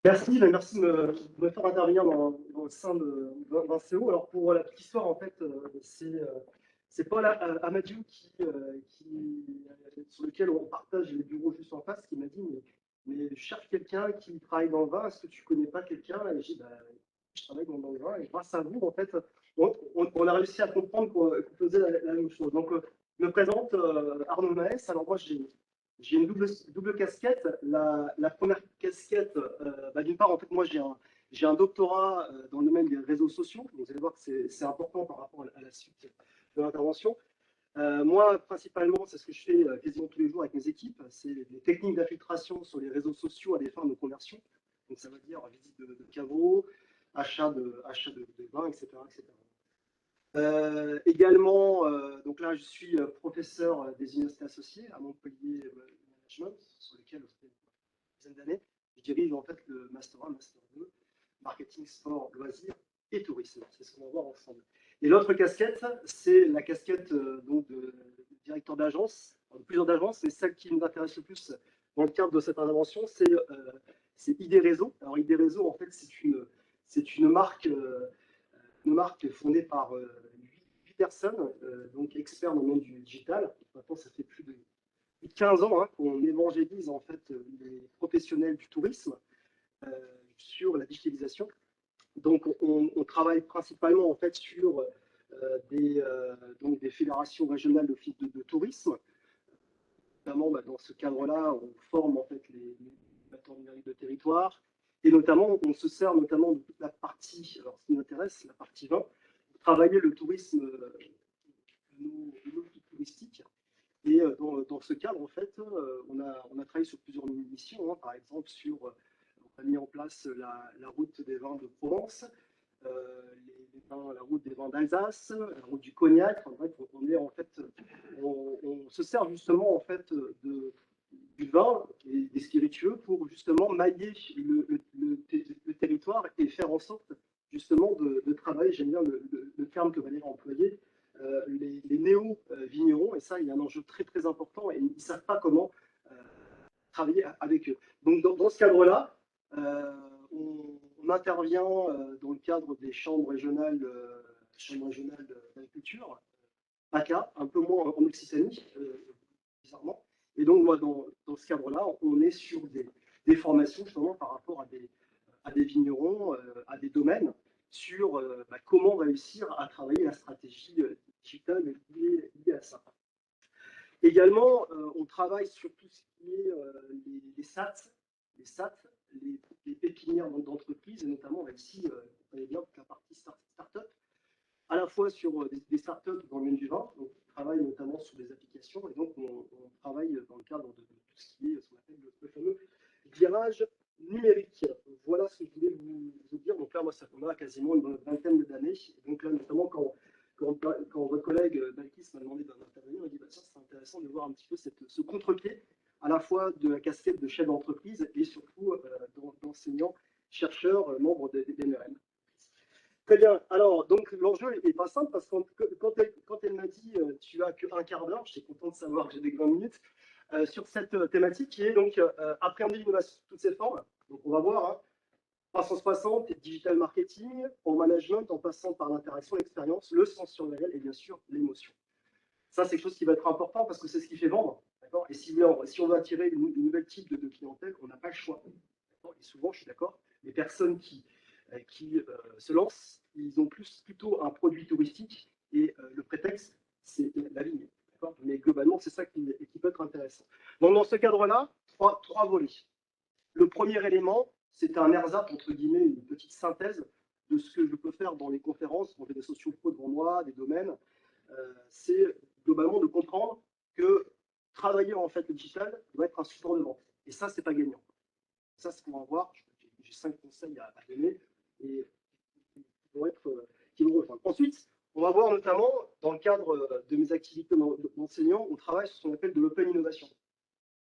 Merci de me faire intervenir dans le sein d'un CO. Alors pour la petite histoire, en fait, c'est Paul Amadiou sur lequel on partage les bureaux juste en face, qui m'a dit mais je cherche quelqu'un qui travaille dans le vin, est-ce que tu connais pas quelqu'un? Et j'ai dit bah, je travaille dans le vin, et grâce à vous, en fait, on a réussi à comprendre qu'on faisait la même chose. Donc, je me présente, Arnaud Maes. Alors moi, j'ai une double casquette. La première casquette, bah, d'une part, en fait, moi, j'ai un doctorat dans le domaine des réseaux sociaux. Vous allez voir que c'est important par rapport à la suite de l'intervention. Moi, principalement, c'est ce que je fais quasiment tous les jours avec mes équipes. C'est des techniques d'infiltration sur les réseaux sociaux à des fins de conversion. Donc, ça veut dire visite de caveaux, achat de vin, etc., etc. Également, donc là, je suis professeur des universités associées à Montpellier Management, sur lequel, ça fait une dizaine d'années, je dirige en fait le Master 1, Master 2, Marketing, Sport, Loisirs et Tourisme. C'est ce qu'on va voir ensemble. Et l'autre casquette, c'est la casquette donc de directeur d'agence, de plusieurs agences, et celle qui nous intéresse le plus dans le cadre de cette intervention, c'est ID Réseau. Alors ID Réseau, en fait, c'est une marque fondée par 8 personnes, donc experts dans le monde du digital. Maintenant, ça fait plus de 15 ans hein, qu'on évangélise en fait les professionnels du tourisme euh, sur la digitalisation. Donc, on travaille principalement en fait sur donc des fédérations régionales d'office de tourisme. Notamment, bah, dans ce cadre-là, on forme en fait les animateurs numériques de territoire. Et notamment, on se sert notamment de toute la partie, alors ce qui m'intéresse, la partie 20, pour travailler le tourisme, nos guides touristiques. Et dans ce cadre, en fait, on a travaillé sur plusieurs missions, hein, par exemple, on a mis en place la route des vins de Provence, la route des vins d'Alsace, la route du Cognac. En bref, on se sert justement en fait du vin et des spiritueux pour justement mailler le territoire et faire en sorte justement de travailler, j'aime bien le terme que Valérie a employé, les néo-vignerons, et ça, il y a un enjeu très très important, et ils ne savent pas comment euh, travailler avec eux. Donc dans ce cadre-là, on intervient dans le cadre des chambres régionales d'agriculture, PACA, un peu moins en Occitanie, bizarrement. Et donc, moi, dans ce cadre-là, on est sur des formations justement par rapport à des vignerons, à des domaines, sur bah, comment réussir à travailler la stratégie digitale liée à ça. Également, on travaille sur tout ce qui est les SAT, les SAT, les pépinières d'entreprise, et notamment ici, vous connaissez bien toute la partie start-up, à la fois sur des startups dans le domaine du vin, donc on travaille notamment sur des applications, et donc on travaille dans le cadre de tout ce qui est ce qu'on appelle le fameux virage numérique. Voilà ce que je voulais vous dire. Donc là, moi, ça fait quasiment une vingtaine d'années. Donc là, notamment quand votre collègue Balkis m'a demandé d'intervenir, il m'a dit bah, ça, c'est intéressant de voir un petit peu ce contre-pied à la fois de la casquette de chef d'entreprise et surtout d'enseignants, chercheurs, membres des NEM. Très bien. Alors, donc, l'enjeu n'est pas simple parce que quand elle m'a dit tu as qu'un quart d'heure, j'étais content de savoir que j'ai des 20 minutes sur cette thématique qui est donc appréhender l'innovation sous toutes ses formes. Donc, on va voir hein, 360, digital marketing, en management, en passant par l'interaction, l'expérience, le sensoriel et bien sûr l'émotion. Ça, c'est quelque chose qui va être important parce que c'est ce qui fait vendre. Et si on veut attirer une nouvelle type de clientèle, on n'a pas le choix. Et souvent, je suis d'accord, les personnes qui se lancent, ils ont plutôt un produit touristique et le prétexte, c'est la ligne. Mais globalement, c'est ça qui peut être intéressant. Donc, dans ce cadre-là, trois volets. Le premier élément, c'est un ersatz, entre guillemets, une petite synthèse de ce que je peux faire dans les conférences, quand j'ai des sociaux pro devant moi, des domaines. C'est globalement de comprendre que travailler en fait le digital doit être un support de vente. Et ça, c'est pas gagnant. Ça, c'est ce qu'on va voir. J'ai 5 conseils à donner et qui vont rejoindre. Ensuite, on va voir notamment, dans le cadre de mes activités d'enseignant, on travaille sur ce qu'on appelle de l'open innovation.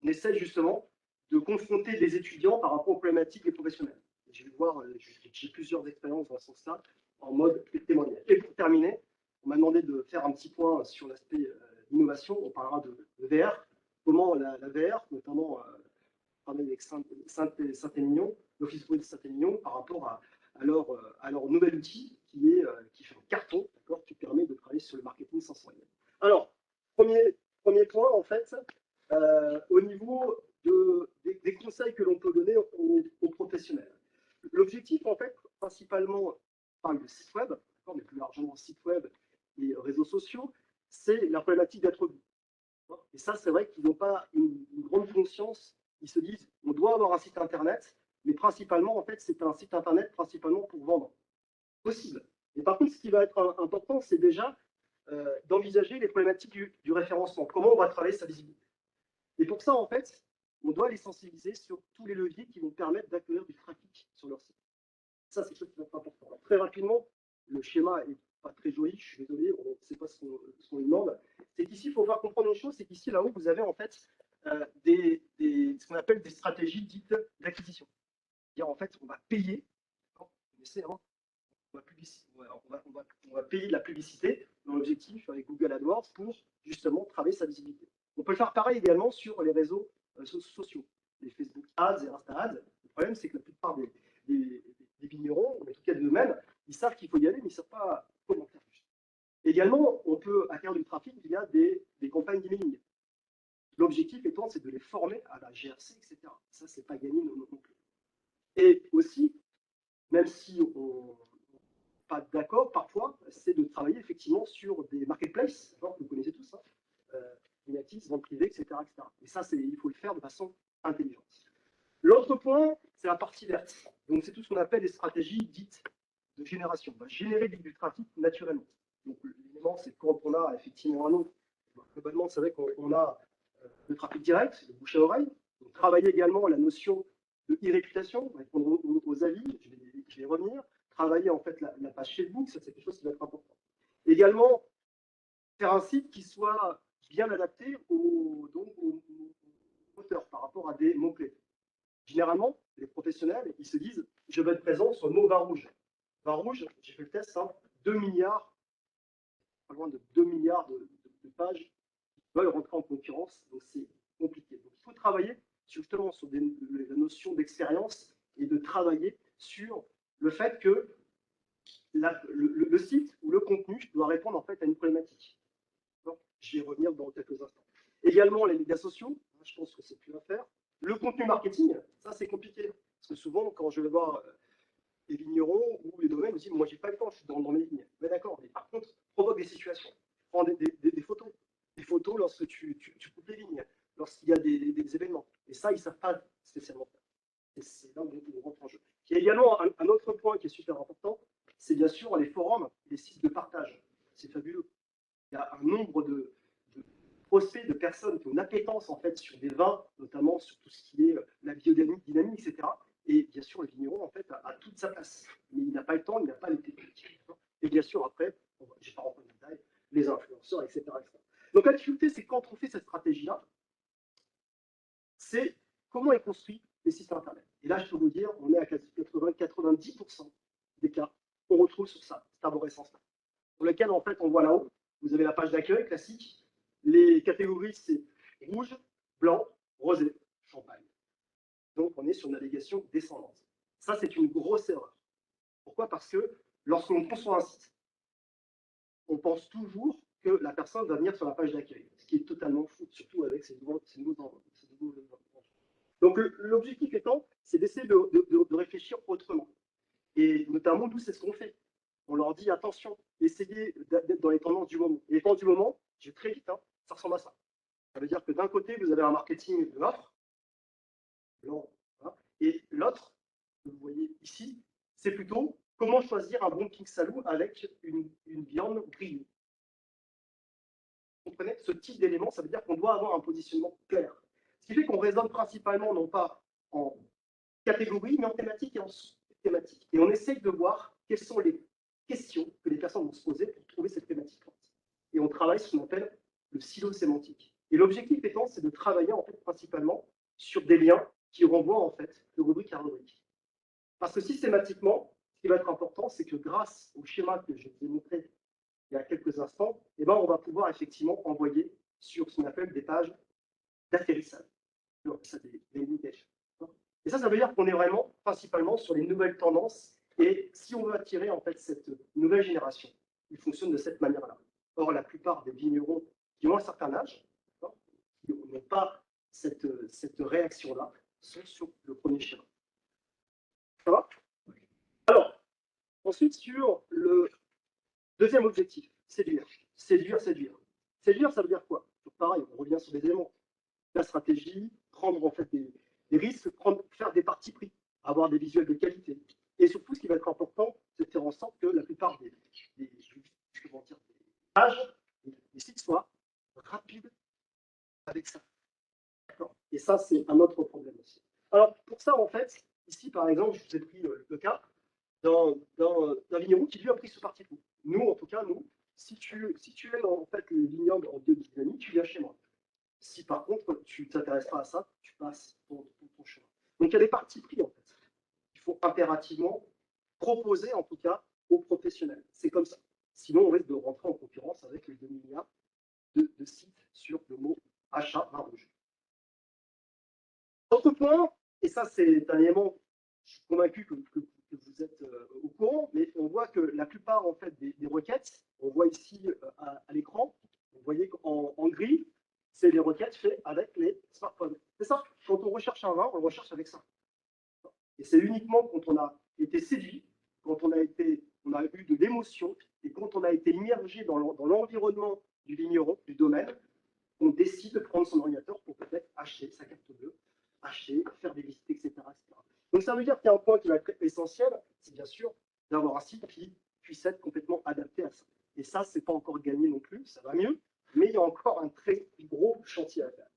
On essaie justement de confronter les étudiants par rapport aux problématiques des professionnels. Je vais voir, j'ai plusieurs expériences dans ce sens-là, en mode témoignage. Et pour terminer, on m'a demandé de faire un petit point sur l'aspect innovation. On parlera de VR, comment la VR, notamment travaille avec Saint-Émilion, l'Office de Saint-Émilion, par rapport à leur nouvel outil qui fait un carton, qui permet de travailler sur le marketing 500 email. Alors, premier point, en fait, au niveau des conseils que l'on peut donner aux professionnels. L'objectif, en fait, principalement, on parle de site web, mais plus largement site web et réseaux sociaux, c'est la problématique d'être vu. Et ça, c'est vrai qu'ils n'ont pas une grande conscience. Ils se disent, on doit avoir un site internet, mais principalement, en fait, c'est un site internet principalement pour vendre. Possible. Et par contre, ce qui va être important, c'est déjà d'envisager les problématiques du référencement. Comment on va travailler sa visibilité. Et pour ça, en fait, on doit les sensibiliser sur tous les leviers qui vont permettre d'accueillir du trafic sur leur site. Ça, c'est quelque chose qui va être important. Alors, très rapidement, le schéma n'est pas très joli, je suis désolé, on ne sait pas ce qu'on lui demande. C'est qu'ici, il faut faire comprendre une chose, c'est qu'ici, là-haut, vous avez en fait ce qu'on appelle des stratégies dites d'acquisition. C'est-à-dire, en fait, on va payer, vous connaissez, hein, on va payer de la publicité dans l'objectif avec Google AdWords pour justement travailler sa visibilité. On peut le faire pareil également sur les réseaux sociaux, les Facebook Ads et Insta Ads. Le problème, c'est que la plupart des vignerons, en tout cas de nous-mêmes, ils savent qu'il faut y aller, mais ils ne savent pas comment faire. Également, on peut acquérir du trafic via des campagnes d'emailing. L'objectif étant, c'est de les former à la GRC, etc. Ça, c'est pas gagné non plus. Et aussi, même si on n'est pas d'accord parfois, c'est de travailler effectivement sur des marketplaces, que vous connaissez tous, hein, Inatis, vente privée, etc., etc. Et ça, il faut le faire de façon intelligente. L'autre point, c'est la partie verte. Donc, c'est tout ce qu'on appelle les stratégies dites de génération. On va générer du trafic naturellement. Donc, l'élément, c'est quand on a effectivement un autre. Globalement, c'est vrai qu'on a le trafic direct, le bouche à oreille. Donc, travailler également la notion de e-réputation, répondre aux avis, je vais y revenir. Travailler en fait la page Facebook, ça c'est quelque chose qui va être important. Également, faire un site qui soit bien adapté aux moteurs par rapport à des mots-clés. Généralement, les professionnels, ils se disent, je vais être présent sur le mot vin rouge. Vin rouge, j'ai fait le test, hein, 2 milliards, pas loin de 2 milliards de pages qui veulent rentrer en concurrence, donc c'est compliqué. Donc il faut travailler justement sur la notion d'expérience et de travailler sur le fait que le site ou le contenu doit répondre en fait à une problématique. Donc, je vais y revenir dans quelques instants. Également, les médias sociaux, je pense que c'est plus à faire. Le contenu marketing, ça c'est compliqué. Parce que souvent, quand je vais voir les vignerons ou les domaines, ils me disent, moi j'ai pas le temps, je suis dans mes vignes. Mais d'accord, mais par contre, provoque des situations. Prends des photos. Des photos lorsque tu coupes les vignes, lorsqu'il y a des événements. Et ça, ils ne savent pas spécialement faire. Et c'est là où on rentre en jeu. Il y a également un autre point qui est super important, c'est bien sûr les forums, les sites de partage. C'est fabuleux. Il y a un nombre de prospects, de personnes qui ont une appétence en fait sur des vins, notamment sur tout ce qui est la biodynamie, etc. Et bien sûr, le vigneron en fait a toute sa place, mais il n'a pas le temps, il n'a pas les techniques. Et bien sûr, après, je ne vais pas rentrer dans le détail, les influenceurs, etc., etc. Donc la difficulté, c'est quand on fait cette stratégie-là, c'est comment est construit les sites internet. Et là, je peux vous dire, on est à 80-90% des cas qu'on retrouve sur ça, cette arborescence-là. Sur lequel, en fait, on voit là-haut, vous avez la page d'accueil classique. Les catégories, c'est rouge, blanc, rosé, champagne. Donc, on est sur une navigation descendante. Ça, c'est une grosse erreur. Pourquoi? Parce que lorsqu'on construit un site, on pense toujours que la personne va venir sur la page d'accueil, ce qui est totalement fou, surtout avec ces nouveaux envois. Donc, l'objectif étant, c'est d'essayer de réfléchir autrement. Et notamment, nous, c'est ce qu'on fait. On leur dit, attention, essayez d'être dans les tendances du moment. Et les tendances du moment, je vais très vite, hein, ça ressemble à ça. Ça veut dire que d'un côté, vous avez un marketing de l'offre, et l'autre, que vous voyez ici, c'est plutôt comment choisir un bon king salou avec une viande grillée. Vous comprenez? Ce type d'élément, ça veut dire qu'on doit avoir un positionnement clair. Ce qui fait qu'on raisonne principalement, non pas en catégorie, mais en thématique et en sous-thématique. Et on essaye de voir quelles sont les questions que les personnes vont se poser pour trouver cette thématique. Et on travaille sur ce qu'on appelle le silo sémantique. Et l'objectif étant, c'est de travailler en fait principalement sur des liens qui renvoient en fait de rubrique à rubrique. Parce que systématiquement, ce qui va être important, c'est que grâce au schéma que je vous ai montré il y a quelques instants, eh ben, on va pouvoir effectivement envoyer sur ce qu'on appelle des pages d'atterrissage, des landing pages. Et ça veut dire qu'on est vraiment principalement sur les nouvelles tendances. Et si on veut attirer en fait cette nouvelle génération, il fonctionne de cette manière-là. Or, la plupart des vignerons qui ont un certain âge, qui n'ont pas cette réaction-là, sont sur le premier schéma. Ça va? Alors, ensuite, sur le deuxième objectif, séduire. Séduire, séduire. Séduire, ça veut dire quoi? Donc, pareil, on revient sur les éléments. La stratégie, prendre en fait des risques, faire des partis pris, avoir des visuels de qualité. Et surtout, ce qui va être important, c'est de faire en sorte que la plupart des pages, des sites soient rapides avec ça. Et ça, c'est un autre problème aussi. Alors, pour ça, en fait, ici, par exemple, je vous ai pris le cas d'un vigneron qui lui a pris ce parti pris. Nous, en tout cas, si tu es en fait le vignoble en biodynamie, tu viens chez moi. Si par contre, tu ne t'intéresses pas à ça, tu passes ton chemin. Donc, il y a des partis pris, en fait. Il faut impérativement proposer, en tout cas, aux professionnels. C'est comme ça. Sinon, on risque de rentrer en concurrence avec les 2 milliards de sites sur le mot achat vin rouge. Autre point, et ça, c'est un élément, je suis convaincu que vous êtes au courant, mais on voit que la plupart en fait, des requêtes, on voit ici à l'écran, vous voyez en gris, c'est les requêtes faites avec les smartphones. C'est ça, quand on recherche un vin, on le recherche avec ça. Et c'est uniquement quand on a été séduit, quand on a eu de l'émotion, et quand on a été immergé dans l'environnement du vigneron, du domaine, on décide de prendre son ordinateur pour peut-être acheter sa carte bleue, acheter, faire des visites, etc., etc. Donc ça veut dire qu'il y a un point qui va être essentiel, c'est bien sûr d'avoir un site qui puisse être complètement adapté à ça. Et ça, c'est pas encore gagné non plus, ça va mieux, mais il y a encore un très gros chantier à faire.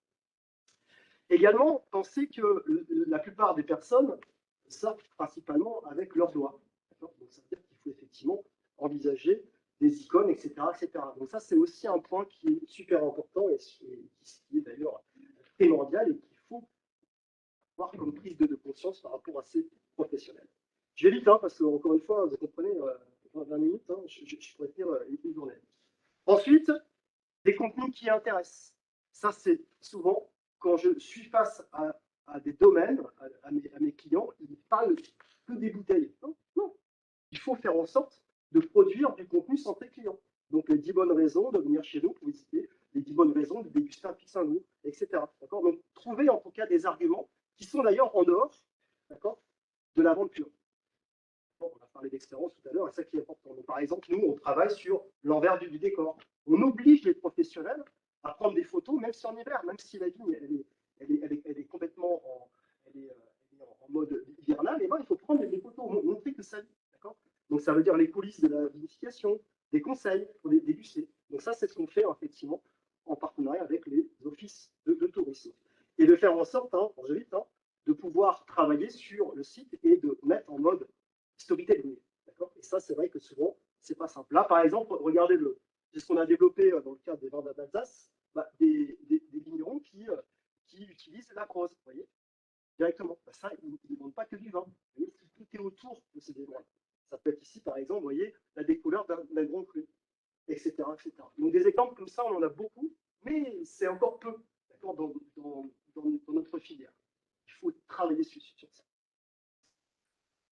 Également, pensez que la plupart des personnes sortent principalement avec leurs doigts. Donc ça veut dire qu'il faut effectivement envisager des icônes, etc., etc. Donc ça, c'est aussi un point qui est super important et qui est d'ailleurs primordial et qu'il faut avoir comme prise de conscience par rapport à ces professionnels. Je vais vite, hein, parce que encore une fois, vous comprenez, 20 minutes, hein, je pourrais tenir une journée. Ensuite, des contenus qui intéressent. Ça, c'est souvent quand je suis face à des domaines, à mes clients, ils parlent que des bouteilles. Non, non. Il faut faire en sorte de produire du contenu santé client. Donc, les 10 bonnes raisons de venir chez nous pour visiter, les 10 bonnes raisons de déguster un Pic Saint-Loup, etc. Donc, trouver en tout cas des arguments qui sont d'ailleurs en dehors de la vente pure. On a parlé d'expérience tout à l'heure, et ça qui est important. Donc, par exemple, nous, on travaille sur l'envers du décor. On oblige les professionnels à prendre des photos, même si en hiver, même si la vigne elle est complètement en mode hivernal, et ben, il faut prendre des photos, montrer que ça vit. Donc, ça veut dire les coulisses de la vinification, des conseils pour les déguster. Donc, ça, c'est ce qu'on fait effectivement en partenariat avec les offices de tourisme. Et de faire en sorte, de pouvoir travailler sur le site et de mettre en mode storytelling. Et ça, c'est vrai que souvent, c'est pas simple. Là, par exemple, regardez c'est ce qu'on a développé dans le cadre des vins d'Alsace, des vignerons qui utilisent la prose, vous voyez, directement. Ça, ils ne vendent pas que du vin. Vous voyez, tout est autour de ces éléments. Ça peut être ici, par exemple, vous voyez, la découverte d'un grand cru, etc., etc. Donc, des exemples comme ça, on en a beaucoup, mais c'est encore peu dans notre filière. Il faut travailler sur ça.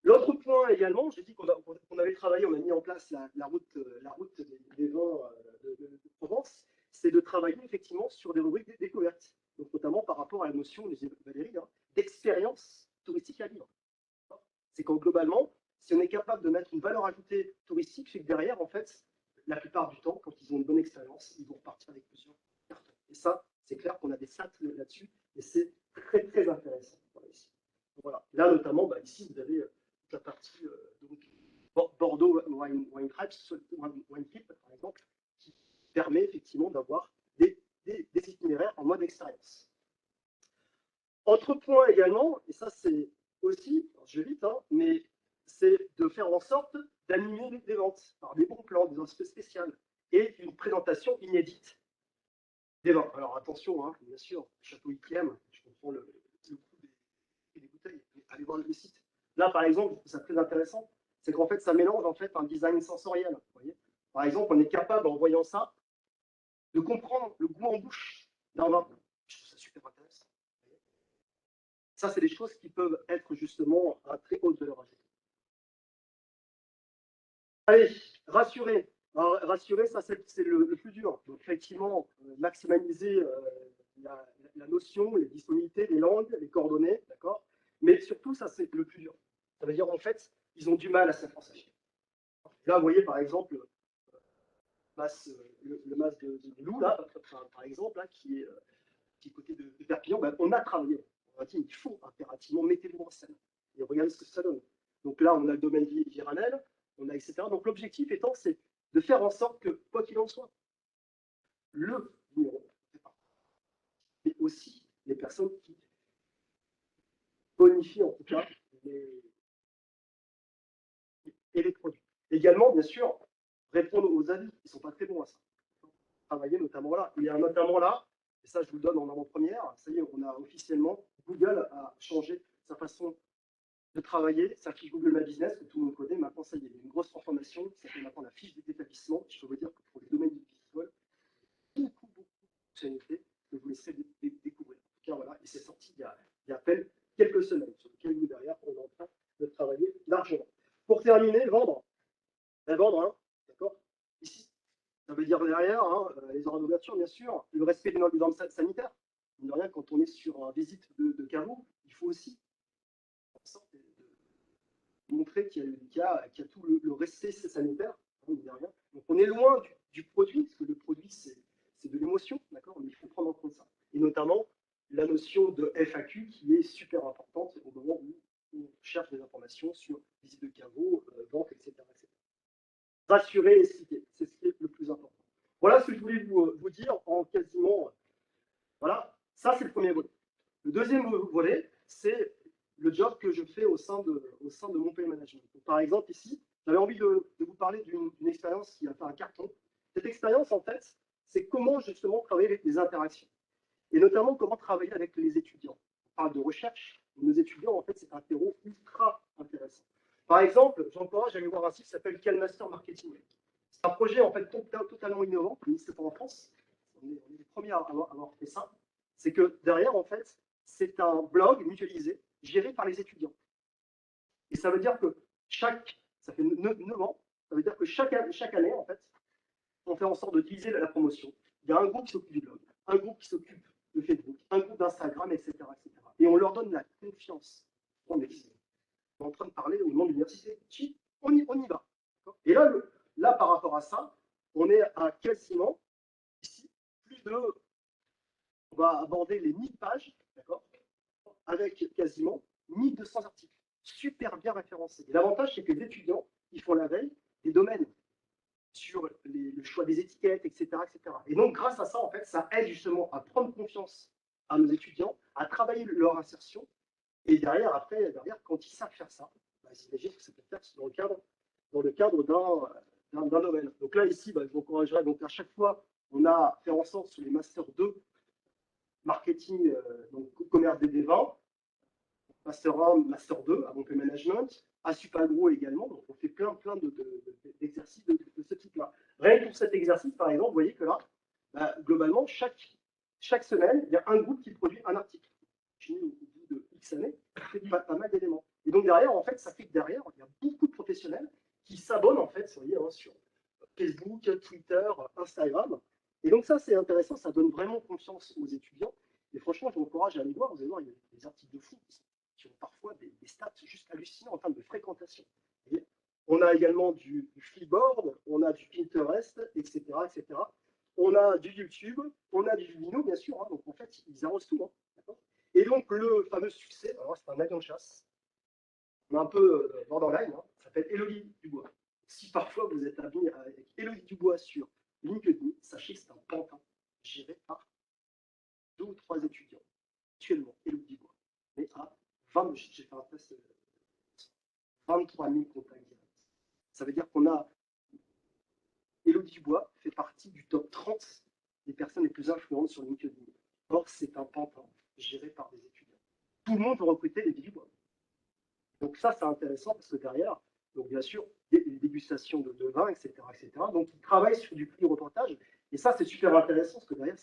L'autre point également, j'ai dit qu'on avait travaillé, on a mis en place la route des vins de Provence, c'est de travailler effectivement sur des rubriques découvertes, donc notamment par rapport à la notion, Valérie, d'expérience touristique à vivre. C'est quand globalement, si on est capable de mettre une valeur ajoutée touristique, c'est que derrière, en fait, la plupart du temps, quand ils ont une bonne expérience, ils vont repartir avec plusieurs cartons. Et ça, c'est clair qu'on a des stats là-dessus, et c'est très, très intéressant. Voilà. Là, notamment, ici, vous avez la partie Bordeaux Wine Trip, par exemple, qui permet effectivement d'avoir des itinéraires en mode expérience. Autre point également, et ça c'est aussi, je vais vite, mais c'est de faire en sorte d'animer les ventes par des bons plans, des offres spéciales et une présentation inédite des vins. Alors attention, bien sûr, Château Yquem, je comprends le coût des bouteilles, mais allez voir le site. Là, par exemple, je trouve ça très intéressant, c'est qu'en fait, ça mélange en fait un design sensoriel. Vous voyez, par exemple, on est capable, en voyant ça, de comprendre le goût en bouche d'un vin. Je trouve ça super intéressant. Ça, c'est des choses qui peuvent être justement à très haute valeur ajoutée. Allez, rassurer. Alors, rassurer, ça, c'est le plus dur. Donc, effectivement, maximiser la notion, les disponibilités, les langues, les coordonnées, d'accord. Mais surtout, ça, c'est le plus dur. Ça veut dire, en fait, ils ont du mal à s'influencer. Là, vous voyez, par exemple, le mas de Loup, là, par exemple, là, qui est côté de Perpignan, ben, on a travaillé. On a dit, il faut impérativement, mettez-vous en scène. Et regardez ce que ça donne. Donc là, on a le domaine Viranel, on a etc. Donc l'objectif étant, c'est de faire en sorte que, quoi qu'il en soit, le numéro, mais aussi les personnes qui bonifient en tout cas les produits. Également, bien sûr, répondre aux avis, ils ne sont pas très bons à ça. Travailler notamment là. Il y a notamment là, et ça je vous le donne en avant-première, ça y est, on a officiellement, Google a changé sa façon de travailler, ça affiche Google My Business, que tout le monde connaît, maintenant ça y est, il y a une grosse transformation, ça s'appelle maintenant la fiche d'établissement. Je peux vous dire que pour les domaines du visuel, beaucoup de fonctionnalités que vous laisserez découvrir. En tout cas, voilà, et c'est sorti il y a à peine quelques semaines, sur lequel nous, derrière, on est en train de travailler largement. Pour terminer, vendre. Vendre, hein, d'accord. Ici, ça veut dire derrière, hein, les horaires d'ouverture, bien sûr, le respect des normes sanitaires. De rien, quand on est sur une visite de caveau, il faut aussi montrer qu'il y a tout le respect sanitaire. Hein, de rien. Donc on est loin du produit, parce que le produit, c'est de l'émotion, d'accord, mais il faut prendre en compte ça. Et notamment la notion de FAQ qui est super importante au moment où on cherche des informations sur visite de caveau, vente, etc., etc. Rassurer et citer, c'est ce qui est le plus important. Voilà ce que je voulais vous dire en quasiment. Voilà, ça c'est le premier volet. Le deuxième volet, c'est le job que je fais au sein de mon pay management. Donc, par exemple, ici, j'avais envie de vous parler d'une expérience qui a fait un carton. Cette expérience, en fait, c'est comment justement travailler avec les interactions. Et notamment comment travailler avec les étudiants. On parle de recherche. Nos étudiants, en fait, c'est un terreau ultra intéressant. Par exemple, j'encourage à aller voir un site qui s'appelle Calmaster Marketing. C'est un projet en fait totalement innovant, comme c'est pas en France. On est les premiers à avoir fait ça. C'est que derrière, en fait, c'est un blog mutualisé géré par les étudiants. Et ça veut dire que ça fait 9 ans, ça veut dire que chaque année, en fait, on fait en sorte de diviser la promotion. Il y a un groupe qui s'occupe du blog, un groupe qui s'occupe de Facebook, un groupe d'Instagram, etc., etc. Et on leur donne la confiance. On est en train de parler au nom de l'université. On y va. Et là, par rapport à ça, on est à quasiment, ici, plus de. On va aborder les 1000 pages, d'accord, avec quasiment 1200 articles, super bien référencés. Et l'avantage, c'est que les étudiants, ils font la veille des domaines sur le choix des étiquettes, etc., etc. Et donc, grâce à ça, en fait, ça aide justement à prendre confiance à nos étudiants, à travailler leur insertion. Et derrière, quand ils savent faire ça, bah, s'imagine que ça peut faire dans le cadre d'un domaine. Donc là, ici, bah, je vous encouragerai. Donc à chaque fois, on a fait en sorte sur les Master 2, marketing, donc commerce des vins, Master 1, Master 2, à Pay Management, à Supagro également. Donc on fait plein d'exercices de ce type-là. Rien que pour cet exercice, par exemple, vous voyez que là, bah, globalement, chaque semaine, il y a un groupe qui produit un article. Au bout de X années, ça fait pas mal d'éléments. Et donc derrière, en fait, ça fait que derrière, il y a beaucoup de professionnels qui s'abonnent en fait, vous voyez, hein, sur Facebook, Twitter, Instagram. Et donc ça, c'est intéressant, ça donne vraiment confiance aux étudiants. Et franchement, je vous encourage à aller voir. Vous allez voir, il y a des articles de fou qui ont parfois des stats juste hallucinants en termes de fréquentation. On a également du Flipboard, on a du Pinterest, etc., etc. On a du YouTube, on a du Vimeo, bien sûr. Hein, donc en fait, ils arrosent tout. Hein, et donc le fameux succès, alors c'est un avion de chasse, on est un peu borderline, hein, ça s'appelle Élodie Dubois. Si parfois vous êtes ami avec Élodie Dubois sur LinkedIn, sachez que c'est un pantin géré par 2 ou 3 étudiants. Actuellement, Élodie Dubois. Mais à 20, j'ai fait un test, 23 000 contacts directs. Ça veut dire qu'on a Élodie Dubois fait partie du top 30 des personnes les plus influentes sur LinkedIn. Or, c'est un pantin géré par des étudiants. Tout le monde veut recruter Élodie Dubois. Donc ça, c'est intéressant parce que derrière, donc bien sûr, des dégustations de vin, etc., etc. Donc ils travaillent sur du prix reportage. Et ça, c'est super intéressant parce que derrière,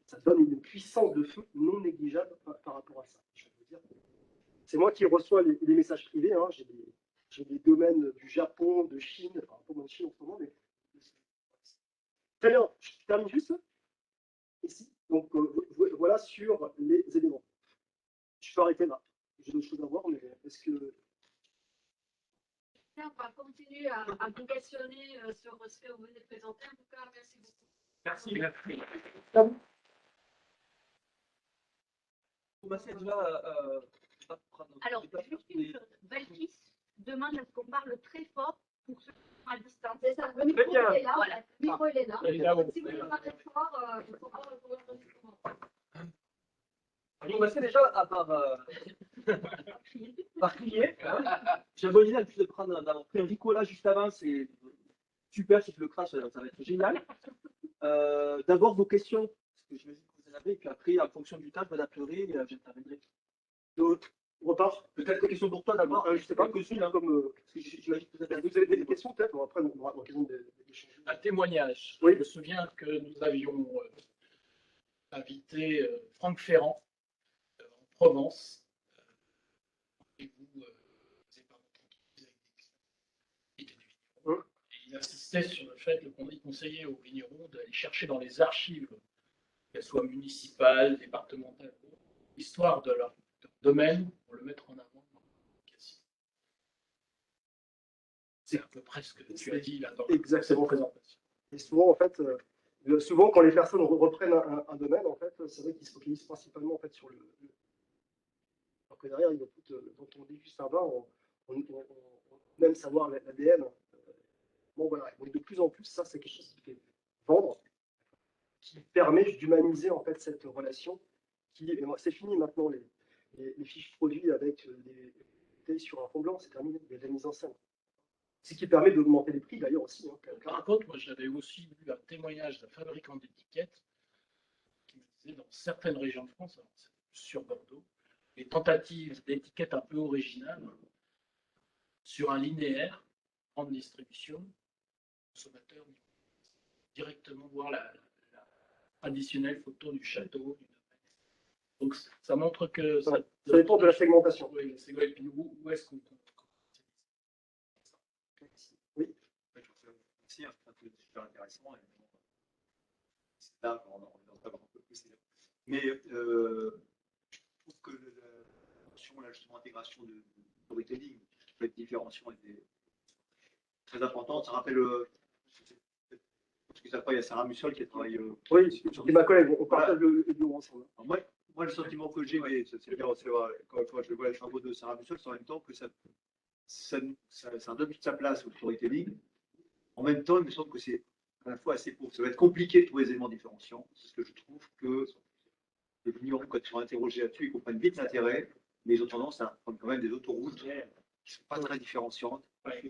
ça donne une puissance de feu non négligeable par rapport à ça. Je vais vous dire. c'est moi qui reçois les messages privés. Hein. J'ai des domaines du Japon, de Chine, enfin, pas moins de Chine en ce moment, mais très bien. Je termine juste ici. Donc, voilà sur les éléments. Je peux arrêter là. J'ai d'autres choses à voir, mais est-ce que. On va continuer à vous questionner sur ce que vous venez de présenter. En tout cas, merci beaucoup. Merci. Merci. Alors, juste une chose. Valkis demande à ce qu'on parle très fort pour ceux qui sont à distance. C'est ça, le micro est là. Voilà. Le micro il est là. Si vous parlez très fort, il ne faut pas recevoir l'enregistrement. On va commencer déjà par crier. J'avais l'idée de prendre d'avoir pris un Ricola juste avant, c'est super, c'est que le crash, ça va être génial. D'abord vos questions, parce que j'imagine que vous en avez, et puis après, en fonction du temps, je m'adapterai et j'interviendrai. Repart. Peut-être des questions pour toi d'abord. Je ne sais pas, possible, hein, comme. J'imagine que vous avez des questions peut-être, bon, après on aura l'occasion d'échanger. Un témoignage. Oui. Je me souviens que nous avions invité Franck Ferrand en Provence. Et vous n'avez pas tranquille avec des vignerons. Et il insistait sur le fait qu'on y conseillait aux vignerons d'aller chercher dans les archives, qu'elles soient municipales, départementales, l'histoire de leur domaine pour le mettre en avant. C'est à peu près ce que tu as dit là dans cette présentation. Et souvent, en fait, souvent quand les personnes reprennent un domaine, en fait, c'est vrai qu'ils se focalisent principalement en fait, sur alors que derrière, quand on déguste un vin, on aime savoir l'ADN. Bon, voilà. Donc, de plus en plus, ça, c'est quelque chose qui fait vendre, qui permet d'humaniser en fait cette relation. C'est fini maintenant les fiches produits avec des bouteilles sur un fond blanc, c'est terminé. Il y a de la mise en scène. Ce qui permet d'augmenter les prix d'ailleurs aussi. Hein, par contre, moi j'avais aussi lu un témoignage d'un fabricant d'étiquettes qui me disait dans certaines régions de France, alors sur Bordeaux, les tentatives d'étiquettes un peu originales sur un linéaire en distribution, le consommateur directement voir la traditionnelle photo du château. Donc ça montre que ça dépend de la segmentation. Oui, et puis où est-ce qu'on oui. C'est un peu super intéressant. C'est là on en savoir un peu plus. Mais je trouve que la justement intégration de storytelling, cette différenciation est très importante. Ça rappelle, parce que ça il y a Sarah Mussol qui a travaillé. Oui, c'est ma collègue, on partage le bureau ensemble. Moi, le sentiment que j'ai, mais c'est bien, quand je vois les travaux de Sarah Mussol, c'est en même temps que ça donne toute sa place au storytelling. En même temps, il me semble que c'est à la fois assez pauvre. Ça va être compliqué de trouver des éléments différenciants. C'est ce que je trouve que les vignerons, quand ils sont interrogés là-dessus, ils comprennent vite l'intérêt, mais ils ont tendance à prendre quand même des autoroutes qui ne sont pas très différenciantes,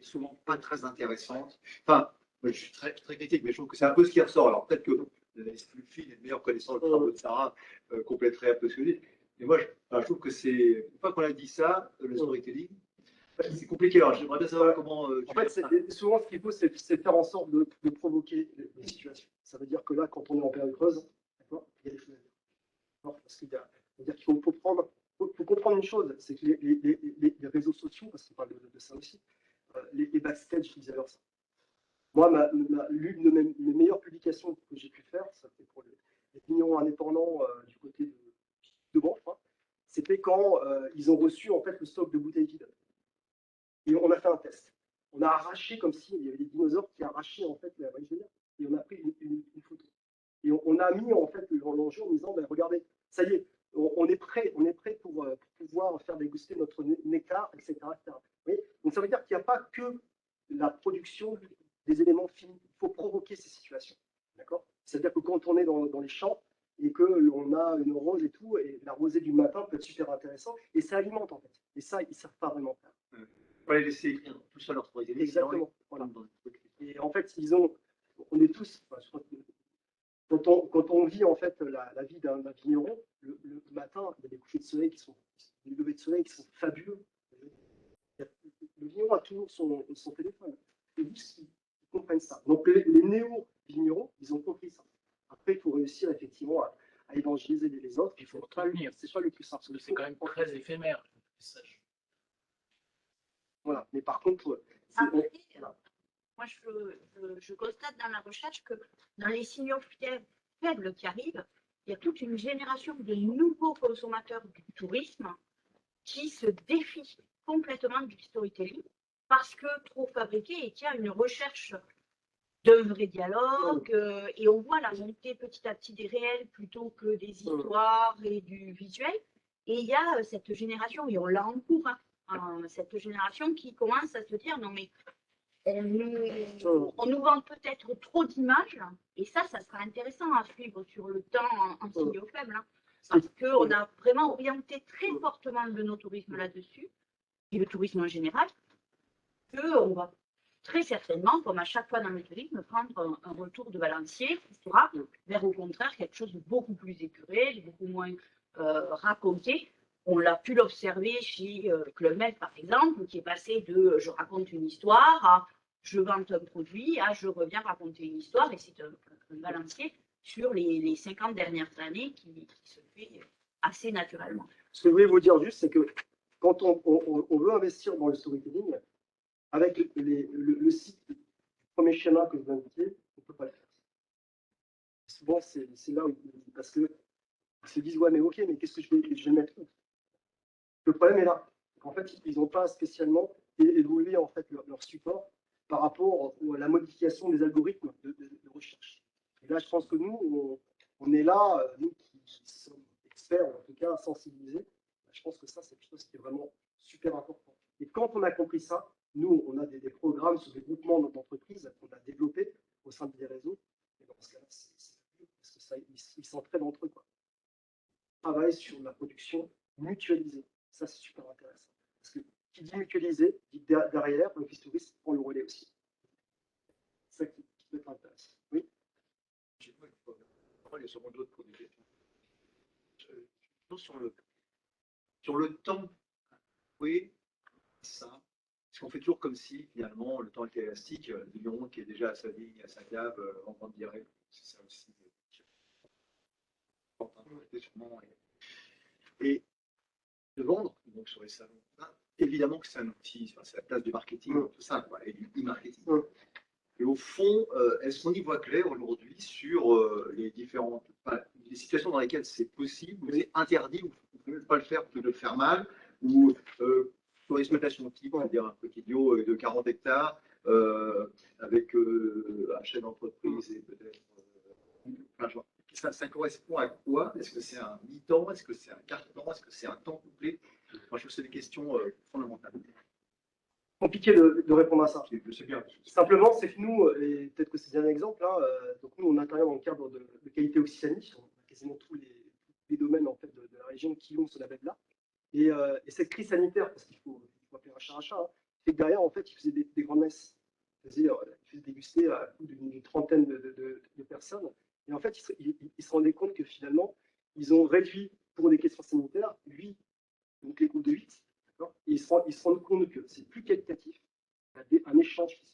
souvent pas très intéressantes. Enfin, moi, je suis très, très critique, mais je trouve que c'est un peu ce qui ressort. Alors peut-être que l'analyse plus fine et de meilleure connaissance des travaux de Sarah compléterait un peu ce que je dis. Mais moi, je trouve que c'est, une fois qu'on a dit ça, le storytelling, c'est compliqué. Alors, j'aimerais bien savoir comment. En fait, souvent, ce qu'il faut, c'est faire en sorte de provoquer les situations. Ça veut dire que là, quand on est en période creuse, il y a des choses à dire. Parce qu'il faut comprendre une chose, c'est que les réseaux sociaux, parce qu'on parle de ça aussi, les backstage, je disais alors ça. Moi, l'une de mes meilleures publications que j'ai pu faire, ça fait pour les vignerons indépendants du côté de Banff, hein, c'était quand ils ont reçu en fait le stock de bouteilles vides. Et on a fait un test. On a arraché comme s'il y avait des dinosaures qui arrachaient en fait la vallée et on a pris une photo. Et on a mis en fait l'enjeu en disant, ben, regardez, ça y est, on est prêt pour pouvoir faire déguster notre nectar, etc. Donc ça veut dire qu'il n'y a pas que la production des éléments finis. Il faut provoquer ces situations. D'accord ? C'est-à-dire que quand on est dans les champs et qu'on a une rose et tout, et la rosée du matin peut être super intéressant, et ça alimente en fait. Et ça, ils ne savent pas vraiment faire. On va les laisser écrire tout seul leur storytelling. Exactement. Voilà. Et en fait, on est tous, quand on vit en fait la vie d'un vigneron, le matin, il y a des couchers de soleil des levées de soleil qui sont fabuleux. Le vigneron a toujours son téléphone. Et juste qu'ils comprennent ça. Donc les néo-vignerons, ils ont compris ça. Après, il faut réussir effectivement à évangéliser les autres. Il faut retenir. C'est pas le plus simple. C'est quand même très éphémère. message. Voilà. Mais par contre, Après, moi, je constate dans la recherche que dans les signaux faibles qui arrivent, il y a toute une génération de nouveaux consommateurs du tourisme qui se défient complètement du storytelling parce que trop fabriqué et qu'il y a une recherche d'un vrai dialogue et on voit la montée petit à petit des réels plutôt que des histoires et du visuel. Et il y a cette génération, et on l'a en cours, cette génération qui commence à se dire non mais on nous vend peut-être trop d'images, et ça sera intéressant à suivre sur le temps en signaux faibles, parce qu'on a vraiment orienté très fortement le no-tourisme là-dessus, et le tourisme en général, qu'on va très certainement, comme à chaque fois dans le tourisme, prendre un retour de balancier qui sera vers au contraire quelque chose de beaucoup plus épuré, de beaucoup moins raconté. On l'a pu l'observer chez Club Med, par exemple, qui est passé de je raconte une histoire à je vante un produit à je reviens raconter une histoire. Et c'est un balancier sur les 50 dernières années qui se fait assez naturellement. Ce que je voulais vous dire juste, c'est que quand on veut investir dans le storytelling, avec le site du premier schéma que vous indiquez, on ne peut pas le faire. Souvent, c'est là où, parce qu'ils se disent, ouais, mais ok, mais qu'est-ce que je vais mettre où? Le problème est là. En fait, ils n'ont pas spécialement évolué en fait, leur support par rapport à la modification des algorithmes de recherche. Et là, je pense que nous, on est là, nous qui sommes experts, en tout cas sensibilisés, je pense que ça, c'est quelque chose qui est vraiment super important. Et quand on a compris ça, nous, on a des programmes sur des groupements d'entreprises qu'on a développés au sein des réseaux. Et dans ce cas-là, c'est parce que ça, ils s'entraident entre eux. Quoi. Ils travaillent sur la production mutualisée. Ça, c'est super intéressant. Parce que qui dit mutualisé, dit derrière, l'office touriste prend le relais aussi. C'est ça qui peut être intéressant. Oui. Il y a sûrement d'autres pour des questions. Sur le temps, oui, ça. Parce qu'on fait toujours comme si, finalement, le temps était élastique. Le vigneron qui est déjà à sa vigne, à sa cave, en grande diarrhée. C'est ça aussi. Et de vendre, donc sur les salons, évidemment que c'est un outil, c'est la place du marketing, tout ça, quoi, et du e-marketing. Et au fond, est-ce qu'on y voit clair aujourd'hui sur les différentes les situations dans lesquelles c'est possible, ou c'est interdit, ou vous ne pouvez pas le faire, plutôt de le faire mal, ou pour l'exploitation type, c'est-à-dire un petit bio de 40 hectares, avec un chef d'entreprise et peut-être ça correspond à quoi? Est-ce que c'est un mi-temps? Est-ce que c'est un quart-temps? Est-ce que c'est un temps complet? Moi, je trouve que c'est des questions fondamentales. Compliqué de répondre à ça. Je sais bien. Simplement, c'est que nous, et peut-être que c'est un exemple, hein, donc nous, on intervient dans le cadre de qualité Occitanie, on a quasiment tous les domaines en fait, de la région qui ont ce label-là. Et cette crise sanitaire, parce qu'il faut appeler un chat un chat, hein, fait que derrière, en fait, ils faisaient des grandes messes. Ils faisaient déguster à coup d'une trentaine de personnes. Et en fait, ils se rendaient compte que finalement, ils ont réduit, pour des questions sanitaires, 8, donc les groupes de 8. Et ils se rendent compte que c'est plus qualitatif, un échange qui